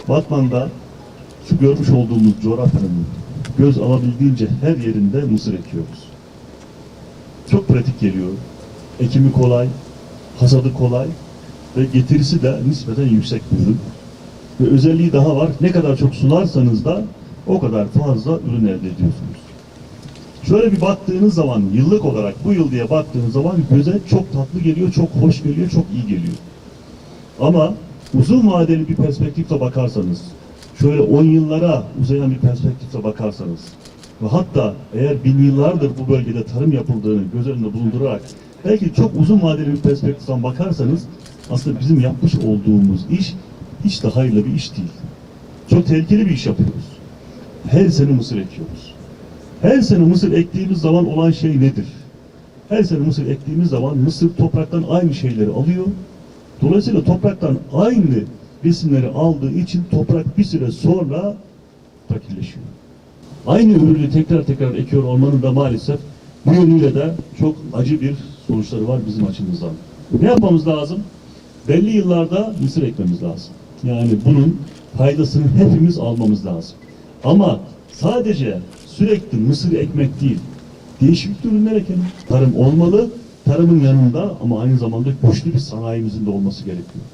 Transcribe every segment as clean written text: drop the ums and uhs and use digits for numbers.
Batman'da şu görmüş olduğumuz coğrafyanın göz alabildiğince her yerinde mısır ekiyoruz. Çok pratik geliyor. Ekimi kolay, hasadı kolay ve getirisi de nispeten yüksek bir ürün. Ve özelliği daha var. Ne kadar çok sularsanız da o kadar fazla ürün elde ediyorsunuz. Şöyle bir baktığınız zaman, yıllık olarak bu yıl diye baktığınız zaman göze çok tatlı geliyor, çok hoş geliyor, çok iyi geliyor. Ama uzun vadeli bir perspektifle bakarsanız, şöyle 10 yıllara uzayan bir perspektifle bakarsanız ve hatta eğer bin yıllardır bu bölgede tarım yapıldığını göz önünde bulundurarak belki çok uzun vadeli bir perspektiften bakarsanız aslında bizim yapmış olduğumuz iş hiç de hayırlı bir iş değil. Çok tehlikeli bir iş yapıyoruz. Her sene mısır ekiyoruz. Her sene mısır ektiğimiz zaman olan şey nedir? Her sene mısır ektiğimiz zaman mısır topraktan aynı şeyleri alıyor. Dolayısıyla topraktan aynı besinleri aldığı için toprak bir süre sonra fakirleşiyor. Aynı ürünü tekrar tekrar ekiyor olmanın da maalesef bu yönüyle de çok acı bir sonuçları var bizim açımızdan. Ne yapmamız lazım? Belli yıllarda mısır ekmemiz lazım. Yani bunun faydasını hepimiz almamız lazım. Ama sadece sürekli mısır ekmek değil, değişik ürünler ekelim. Tarım olmalı, tarımın yanında ama aynı zamanda güçlü bir sanayimizin de olması gerekiyor.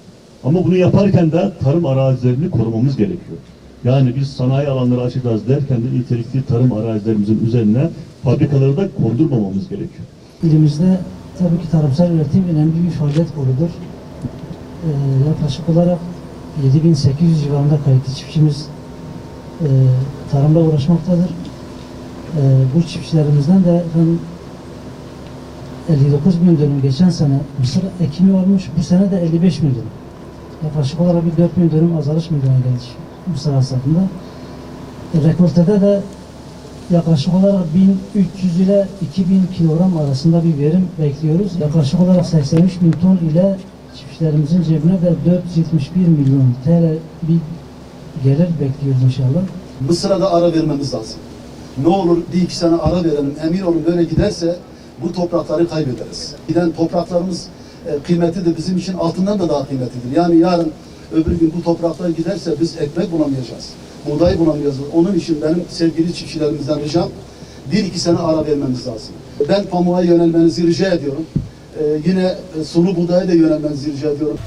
Ama bunu yaparken de tarım arazilerini korumamız gerekiyor. Yani biz sanayi alanları açacağız derken de nitelikli tarım arazilerimizin üzerine fabrikaları da kondurmamamız gerekiyor. İlimizde tabii ki tarımsal üretim önemli bir faaliyet koludur. Yaklaşık olarak 7800 civarında kayıtlı çiftçimiz tarımla uğraşmaktadır. Bu çiftçilerimizden de 59 bin dönüm geçen sene mısır ekimi olmuş, bu sene de 55 bin dönüm. Yaklaşık olarak bir 4 bin dönüm azalış meydana geldi mısır hasadında. Rekoltede de yaklaşık olarak 1300 ile 2000 kilogram arasında bir verim bekliyoruz. Yaklaşık olarak 83 bin ton ile çiftçilerimizin cebine de 471 milyon TL bir gelir bekliyoruz inşallah. Mısır'a da ara vermemiz lazım. Ne olur bir iki sene ara verelim. Emin olun böyle giderse bu toprakları kaybederiz. Giden topraklarımız kıymeti de bizim için altından da daha kıymetlidir. Yani yarın öbür gün bu topraklar giderse biz ekmek bulamayacağız. Buğday bulamayacağız. Onun için benim sevgili çiftçilerimizden ricam bir iki sene ara vermemiz lazım. Ben pamuğa yönelmenizi rica ediyorum. Yine sulu buğdaya da yönelmenizi rica ediyorum.